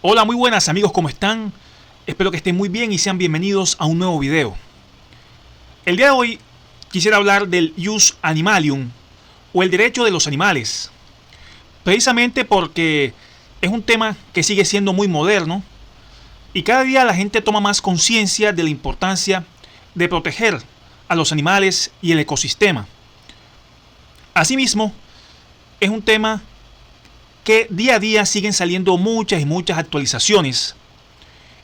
Hola, muy buenas amigos, ¿cómo están? Espero que estén muy bien y sean bienvenidos a un nuevo video. El día de hoy quisiera hablar del Jus Animalium o el derecho de los animales. Precisamente porque es un tema que sigue siendo muy moderno y cada día la gente toma más conciencia de la importancia de proteger a los animales y el ecosistema. Asimismo, es un tema que día a día siguen saliendo muchas y muchas actualizaciones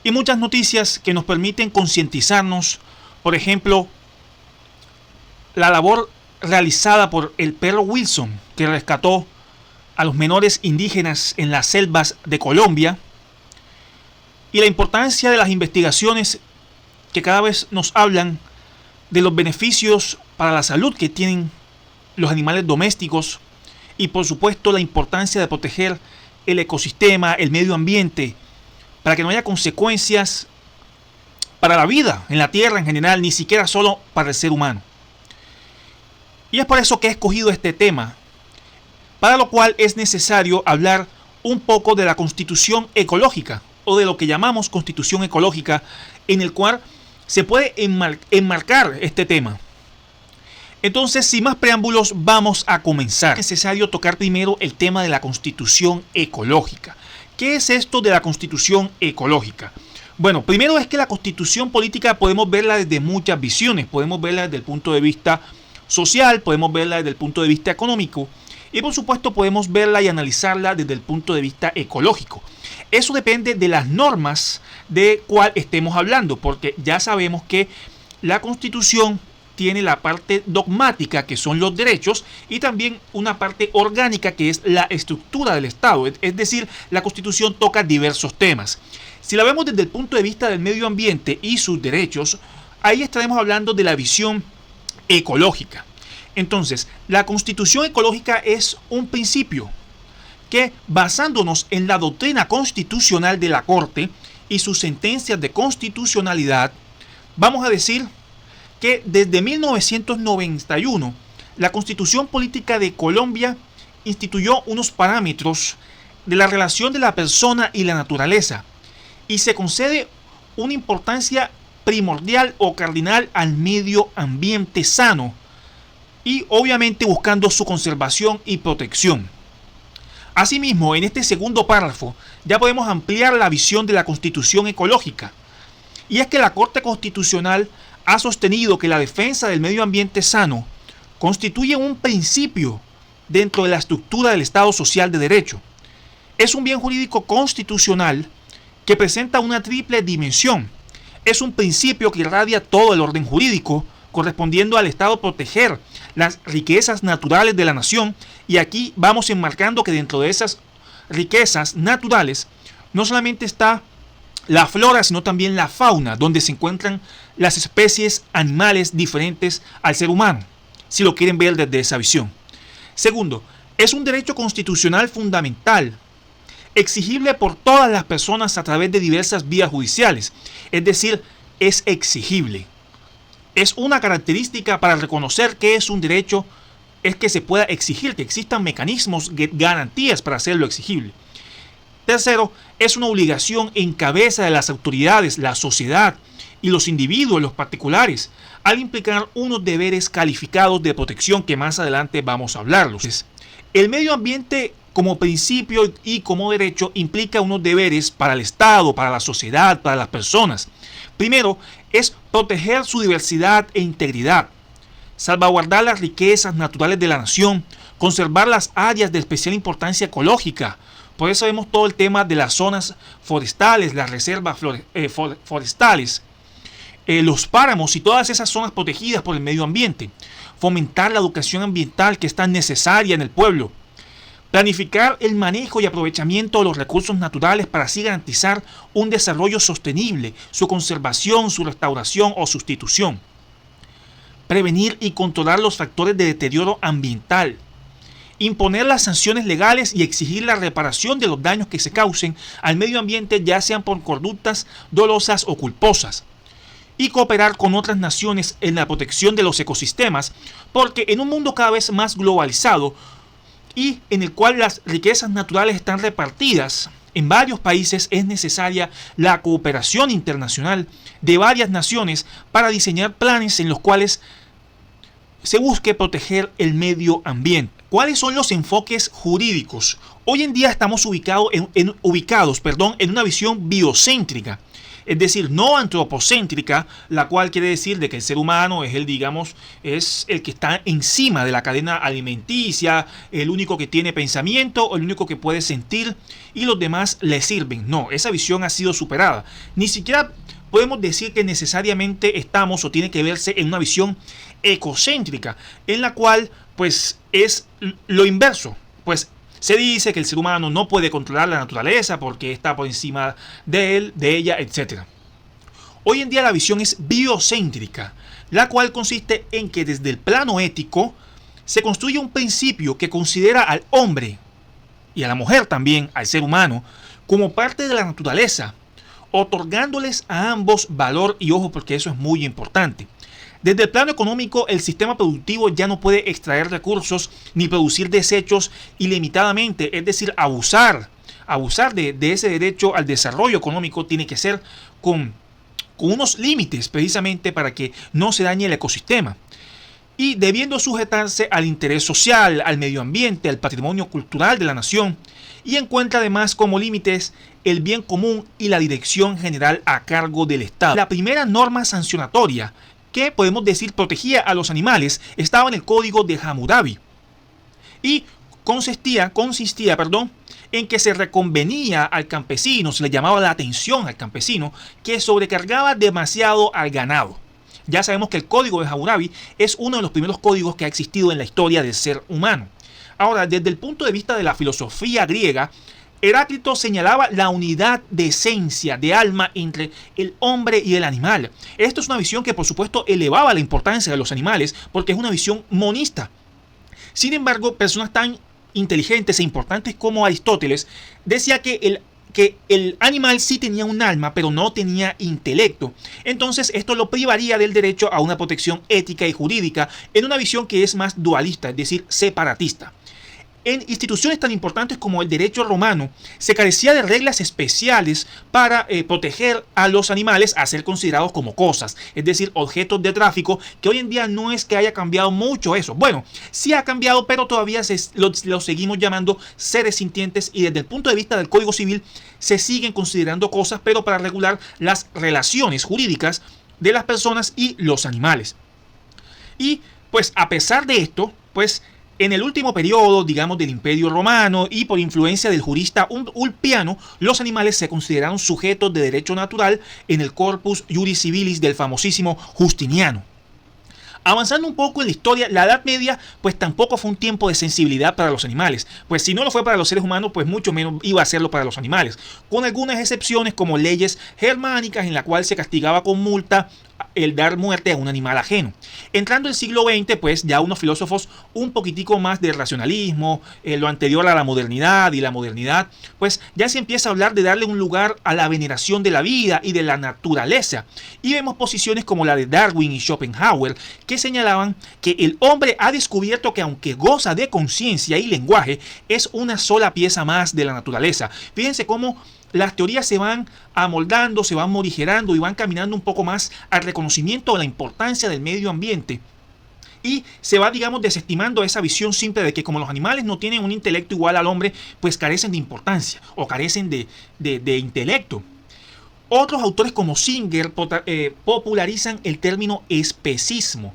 y muchas noticias que nos permiten concientizarnos. Por ejemplo, la labor realizada por el perro Wilson, que rescató a los menores indígenas en las selvas de Colombia, y la importancia de las investigaciones que cada vez nos hablan de los beneficios para la salud que tienen los animales domésticos. Y por supuesto la importancia de proteger el ecosistema, el medio ambiente, para que no haya consecuencias para la vida en la tierra en general, ni siquiera solo para el ser humano. Y es por eso que he escogido este tema, para lo cual es necesario hablar un poco de la constitución ecológica, o de lo que llamamos constitución ecológica, en el cual se puede enmarcar este tema. Entonces, sin más preámbulos, vamos a comenzar. Es necesario tocar primero el tema de la constitución ecológica. ¿Qué es esto de la constitución ecológica? Bueno, primero es que la constitución política podemos verla desde muchas visiones. Podemos verla desde el punto de vista social, podemos verla desde el punto de vista económico y por supuesto podemos verla y analizarla desde el punto de vista ecológico. Eso depende de las normas de cuál estemos hablando, porque ya sabemos que la constitución tiene la parte dogmática, que son los derechos, y también una parte orgánica, que es la estructura del Estado. Es decir, la Constitución toca diversos temas. Si la vemos desde el punto de vista del medio ambiente y sus derechos, ahí estaremos hablando de la visión ecológica. Entonces, la Constitución ecológica es un principio que, basándonos en la doctrina constitucional de la Corte y sus sentencias de constitucionalidad, vamos a decir que desde 1991 la Constitución Política de Colombia instituyó unos parámetros de la relación de la persona y la naturaleza y se concede una importancia primordial o cardinal al medio ambiente sano y obviamente buscando su conservación y protección. Asimismo, en este segundo párrafo ya podemos ampliar la visión de la Constitución ecológica, y es que la Corte Constitucional ha sostenido que la defensa del medio ambiente sano constituye un principio dentro de la estructura del Estado social de derecho. Es un bien jurídico constitucional que presenta una triple dimensión. Es un principio que irradia todo el orden jurídico, correspondiendo al Estado proteger las riquezas naturales de la nación, y aquí vamos enmarcando que dentro de esas riquezas naturales no solamente está la flora, sino también la fauna, donde se encuentran las especies animales diferentes al ser humano, si lo quieren ver desde esa visión. Segundo, es un derecho constitucional fundamental, exigible por todas las personas a través de diversas vías judiciales, es decir, es exigible. Es una característica para reconocer que es un derecho, es que se pueda exigir, que existan mecanismos, garantías para hacerlo exigible. Tercero, es una obligación en cabeza de las autoridades, la sociedad y los individuos, los particulares, al implicar unos deberes calificados de protección que más adelante vamos a hablarlos. El medio ambiente como principio y como derecho implica unos deberes para el Estado, para la sociedad, para las personas. Primero, es proteger su diversidad e integridad, salvaguardar las riquezas naturales de la nación, conservar las áreas de especial importancia ecológica. Por eso vemos todo el tema de las zonas forestales, las reservas forestales, los páramos y todas esas zonas protegidas por el medio ambiente. Fomentar la educación ambiental, que es tan necesaria en el pueblo. Planificar el manejo y aprovechamiento de los recursos naturales para así garantizar un desarrollo sostenible, su conservación, su restauración o sustitución. Prevenir y controlar los factores de deterioro ambiental. Imponer las sanciones legales y exigir la reparación de los daños que se causen al medio ambiente, ya sean por conductas dolosas o culposas. Y cooperar con otras naciones en la protección de los ecosistemas, porque en un mundo cada vez más globalizado y en el cual las riquezas naturales están repartidas en varios países es necesaria la cooperación internacional de varias naciones para diseñar planes en los cuales se busque proteger el medio ambiente. ¿Cuáles son los enfoques jurídicos? Hoy en día estamos ubicados en una visión biocéntrica, es decir, no antropocéntrica, la cual quiere decir de que el ser humano es es el que está encima de la cadena alimenticia, el único que tiene pensamiento, el único que puede sentir y los demás le sirven. No, esa visión ha sido superada. Ni siquiera podemos decir que necesariamente estamos o tiene que verse en una visión ecocéntrica, en la cual pues es lo inverso. Pues se dice que el ser humano no puede controlar la naturaleza porque está por encima de él, de ella, etc. Hoy en día la visión es biocéntrica, la cual consiste en que desde el plano ético se construye un principio que considera al hombre y a la mujer también, al ser humano, como parte de la naturaleza, otorgándoles a ambos valor y ojo porque eso es muy importante. Desde el plano económico, el sistema productivo ya no puede extraer recursos ni producir desechos ilimitadamente, es decir, abusar de ese derecho al desarrollo económico tiene que ser con unos límites precisamente para que no se dañe el ecosistema y debiendo sujetarse al interés social, al medio ambiente, al patrimonio cultural de la nación y encuentra además como límites el bien común y la dirección general a cargo del Estado. La primera norma sancionatoria que podemos decir protegía a los animales estaba en el Código de Hammurabi y consistía en que se reconvenía al campesino, se le llamaba la atención al campesino que sobrecargaba demasiado al ganado. Ya sabemos que el Código de Hammurabi es uno de los primeros códigos que ha existido en la historia del ser humano. Ahora, desde el punto de vista de la filosofía griega, Heráclito señalaba la unidad de esencia, de alma entre el hombre y el animal. Esto es una visión que por supuesto elevaba la importancia de los animales porque es una visión monista. Sin embargo, personas tan inteligentes e importantes como Aristóteles decía que el animal sí tenía un alma, pero no tenía intelecto. Entonces esto lo privaría del derecho a una protección ética y jurídica en una visión que es más dualista, es decir, separatista. En instituciones tan importantes como el derecho romano, se carecía de reglas especiales para proteger a los animales a ser considerados como cosas, es decir, objetos de tráfico, que hoy en día no es que haya cambiado mucho eso. Bueno, sí ha cambiado, pero todavía lo seguimos llamando seres sintientes y desde el punto de vista del Código Civil se siguen considerando cosas, pero para regular las relaciones jurídicas de las personas y los animales. Y pues a pesar de esto, pues en el último periodo, digamos, del Imperio Romano y por influencia del jurista Ulpiano, los animales se consideraron sujetos de derecho natural en el Corpus Juris Civilis del famosísimo Justiniano. Avanzando un poco en la historia, la Edad Media pues tampoco fue un tiempo de sensibilidad para los animales, pues si no lo fue para los seres humanos, pues mucho menos iba a serlo para los animales, con algunas excepciones como leyes germánicas en la cual se castigaba con multa el dar muerte a un animal ajeno. Entrando el siglo XX, pues ya unos filósofos un poquitico más de racionalismo, lo anterior a la modernidad y la modernidad, pues ya se empieza a hablar de darle un lugar a la veneración de la vida y de la naturaleza. Y vemos posiciones como la de Darwin y Schopenhauer, que señalaban que el hombre ha descubierto que aunque goza de conciencia y lenguaje, es una sola pieza más de la naturaleza. Fíjense cómo las teorías se van amoldando, se van morigerando y van caminando un poco más al reconocimiento de la importancia del medio ambiente. Y se va, digamos, desestimando esa visión simple de que como los animales no tienen un intelecto igual al hombre, pues carecen de importancia o carecen de intelecto. Otros autores como Singer popularizan el término especismo,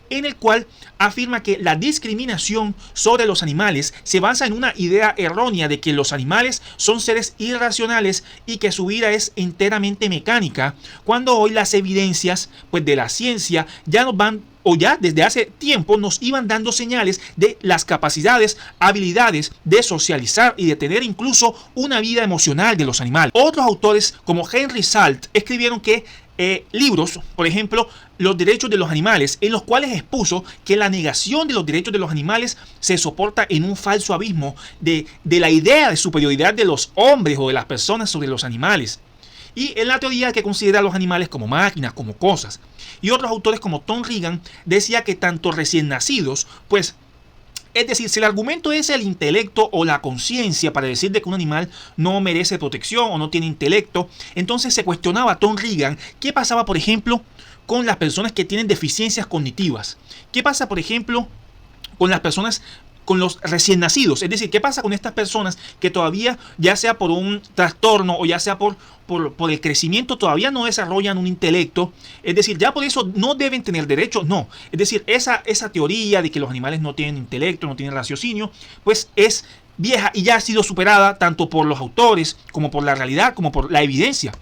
en el cual afirma que la discriminación sobre los animales se basa en una idea errónea de que los animales son seres irracionales y que su vida es enteramente mecánica, cuando hoy las evidencias pues, de la ciencia ya nos van o ya desde hace tiempo nos iban dando señales de las capacidades, habilidades de socializar y de tener incluso una vida emocional de los animales. Otros autores como Henry Salt escribieron que libros, por ejemplo, Los derechos de los animales, en los cuales expuso que la negación de los derechos de los animales se soporta en un falso abismo de la idea de superioridad de los hombres o de las personas sobre los animales. Y en la teoría que considera a los animales como máquinas, como cosas. Y otros autores como Tom Regan decía que tanto recién nacidos, pues Es decir, si el argumento es el intelecto o la conciencia para decir de que un animal no merece protección o no tiene intelecto, entonces se cuestionaba a Tom Regan qué pasaba, por ejemplo, con las personas que tienen deficiencias cognitivas. ¿Qué pasa, por ejemplo, con las personas, con los recién nacidos? Es decir, ¿qué pasa con estas personas que todavía, ya sea por un trastorno o ya sea por el crecimiento, todavía no desarrollan un intelecto? Es decir, ya por eso no deben tener derecho. No. Es decir, esa teoría de que los animales no tienen intelecto, no tienen raciocinio, pues es vieja y ya ha sido superada tanto por los autores como por la realidad, como por la evidencia.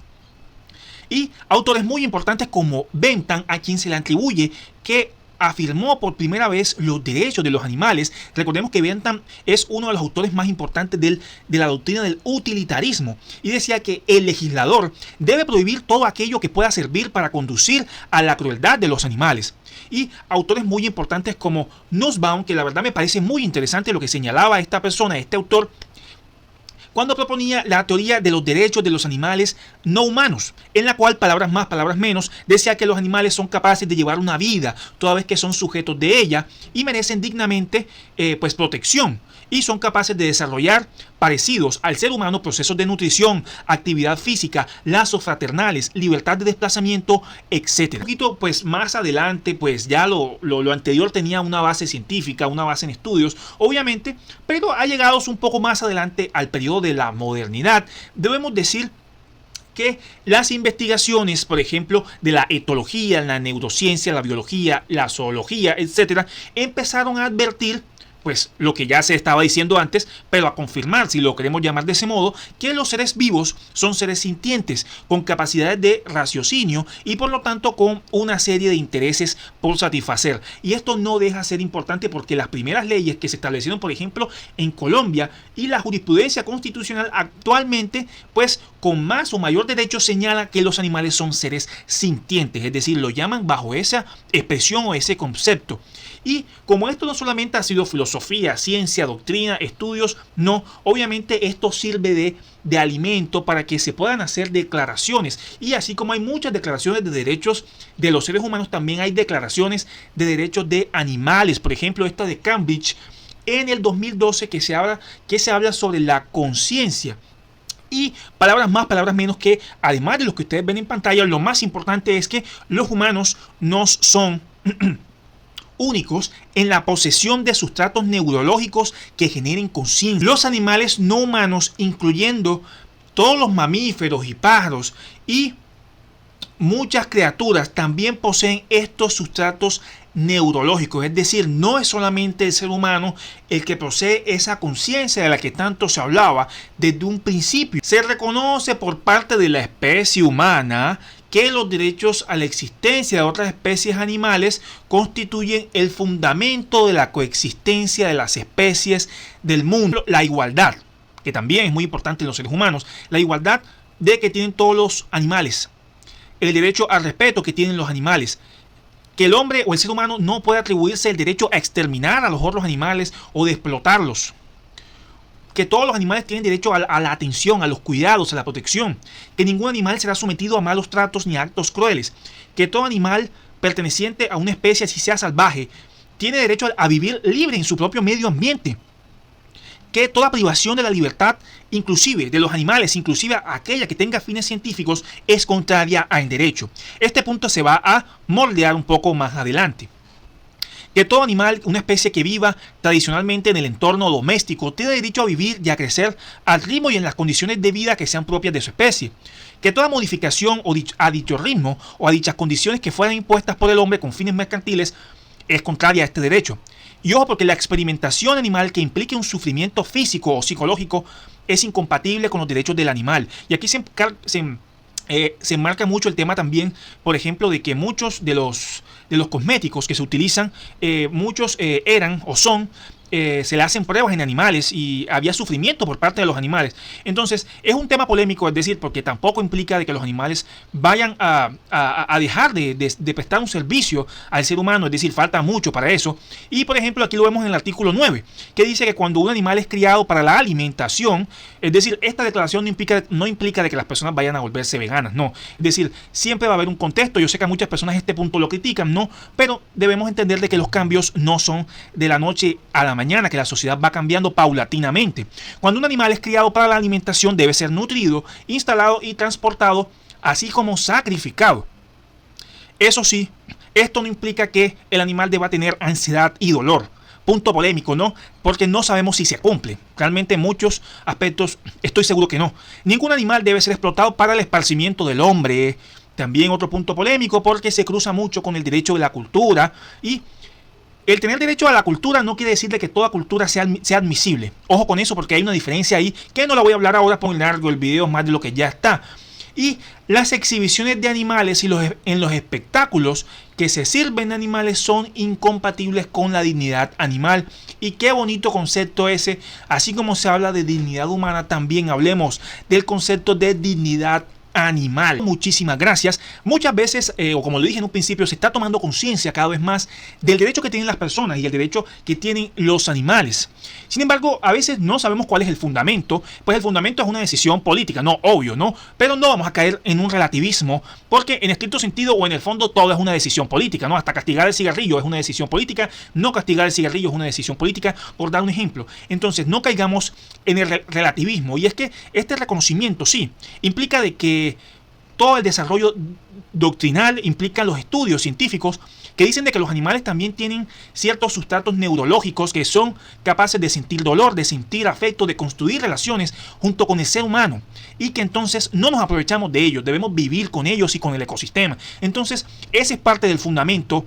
Y autores muy importantes como Bentham, a quien se le atribuye que afirmó por primera vez los derechos de los animales. Recordemos que Bentham es uno de los autores más importantes de la doctrina del utilitarismo, y decía que el legislador debe prohibir todo aquello que pueda servir para conducir a la crueldad de los animales. Y autores muy importantes como Nussbaum, que la verdad me parece muy interesante lo que señalaba esta persona, este autor, cuando proponía la teoría de los derechos de los animales no humanos, en la cual, palabras más, palabras menos, decía que los animales son capaces de llevar una vida, toda vez que son sujetos de ella, y merecen dignamente pues protección, y son capaces de desarrollar, parecidos al ser humano, procesos de nutrición, actividad física, lazos fraternales, libertad de desplazamiento, etc. Un poquito pues más adelante, pues ya lo anterior tenía una base científica, una base en estudios, obviamente, pero ha llegado un poco más adelante al periodo de la modernidad. Debemos decir que las investigaciones, por ejemplo, de la etología, la neurociencia, la biología, la zoología, etc., empezaron a advertir pues lo que ya se estaba diciendo antes, pero a confirmar, si lo queremos llamar de ese modo, que los seres vivos son seres sintientes, con capacidades de raciocinio y por lo tanto con una serie de intereses por satisfacer. Y esto no deja de ser importante porque las primeras leyes que se establecieron, por ejemplo, en Colombia, y la jurisprudencia constitucional actualmente, pues con más o mayor derecho señala que los animales son seres sintientes, es decir, lo llaman bajo esa expresión o ese concepto. Y como esto no solamente ha sido filosofía, ciencia, doctrina, estudios, no, obviamente esto sirve de alimento para que se puedan hacer declaraciones. Y así como hay muchas declaraciones de derechos de los seres humanos, también hay declaraciones de derechos de animales. Por ejemplo, esta de Cambridge en el 2012 que se habla sobre la conciencia. Y palabras más, palabras menos, que además de lo que ustedes ven en pantalla, lo más importante es que los humanos no son únicos en la posesión de sustratos neurológicos que generen conciencia. Los animales no humanos, incluyendo todos los mamíferos y pájaros y muchas criaturas, también poseen estos sustratos neurológicos. Es decir, no es solamente el ser humano el que posee esa conciencia de la que tanto se hablaba desde un principio. Se reconoce por parte de la especie humana que los derechos a la existencia de otras especies animales constituyen el fundamento de la coexistencia de las especies del mundo. La igualdad, que también es muy importante en los seres humanos, la igualdad de que tienen todos los animales, el derecho al respeto que tienen los animales, que el hombre o el ser humano no puede atribuirse el derecho a exterminar a los otros animales o de explotarlos, que todos los animales tienen derecho a la atención, a los cuidados, a la protección, que ningún animal será sometido a malos tratos ni a actos crueles, que todo animal perteneciente a una especie, así sea salvaje, tiene derecho a vivir libre en su propio medio ambiente, que toda privación de la libertad, inclusive de los animales, inclusive aquella que tenga fines científicos, es contraria al derecho. Este punto se va a moldear un poco más adelante. Que todo animal, una especie que viva tradicionalmente en el entorno doméstico, tiene derecho a vivir y a crecer al ritmo y en las condiciones de vida que sean propias de su especie. Que toda modificación a dicho ritmo o a dichas condiciones que fueran impuestas por el hombre con fines mercantiles es contraria a este derecho. Y ojo, porque la experimentación animal que implique un sufrimiento físico o psicológico es incompatible con los derechos del animal. Y aquí se enmarca mucho el tema también, por ejemplo, de que muchos de los cosméticos que se utilizan, muchos eran o son, se le hacen pruebas en animales y había sufrimiento por parte de los animales. Entonces es un tema polémico, es decir, porque tampoco implica de que los animales vayan a dejar de prestar un servicio al ser humano, es decir, falta mucho para eso. Y por ejemplo aquí lo vemos en el artículo 9, que dice que cuando un animal es criado para la alimentación, es decir, esta declaración no implica de que las personas vayan a volverse veganas, no. Es decir, siempre va a haber un contexto. Yo sé que a muchas personas este punto lo critican, no, pero debemos entender de que los cambios no son de la noche a la mañana, que la sociedad va cambiando paulatinamente. Cuando un animal es criado para la alimentación, debe ser nutrido, instalado y transportado, así como sacrificado. Eso sí, esto no implica que el animal deba tener ansiedad y dolor. Punto polémico, ¿no? Porque no sabemos si se cumple. Realmente en muchos aspectos estoy seguro que no. Ningún animal debe ser explotado para el esparcimiento del hombre. También otro punto polémico porque se cruza mucho con el derecho de la cultura. Y el tener derecho a la cultura no quiere decir de que toda cultura sea admisible. Ojo con eso porque hay una diferencia ahí que no la voy a hablar ahora por largo el video más de lo que ya está. Y las exhibiciones de animales en los espectáculos que se sirven de animales son incompatibles con la dignidad animal. Y qué bonito concepto ese. Así como se habla de dignidad humana, también hablemos del concepto de dignidad animal. Muchísimas gracias. Muchas veces, o como lo dije en un principio, se está tomando conciencia cada vez más del derecho que tienen las personas y el derecho que tienen los animales. Sin embargo, a veces no sabemos cuál es el fundamento, pues el fundamento es una decisión política, no, obvio, ¿no? Pero no vamos a caer en un relativismo, porque en estricto sentido o en el fondo todo es una decisión política, ¿no? Hasta castigar el cigarrillo es una decisión política, no castigar el cigarrillo es una decisión política, por dar un ejemplo. Entonces, no caigamos en el relativismo, y es que este reconocimiento, sí, implica de que todo el desarrollo doctrinal implica los estudios científicos que dicen de que los animales también tienen ciertos sustratos neurológicos que son capaces de sentir dolor, de sentir afecto, de construir relaciones junto con el ser humano, y que entonces no nos aprovechamos de ellos, debemos vivir con ellos y con el ecosistema. Entonces ese es parte del fundamento.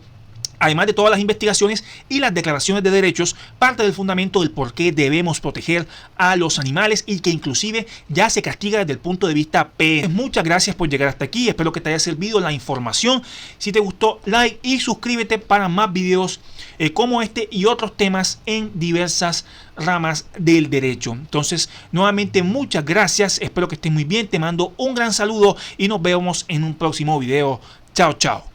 Además de todas las investigaciones y las declaraciones de derechos, parte del fundamento del por qué debemos proteger a los animales y que inclusive ya se castiga desde el punto de vista penal. Muchas gracias por llegar hasta aquí, espero que te haya servido la información. Si te gustó, like y suscríbete para más videos como este y otros temas en diversas ramas del derecho. Entonces, nuevamente muchas gracias, espero que estés muy bien, te mando un gran saludo y nos vemos en un próximo video. Chao, chao.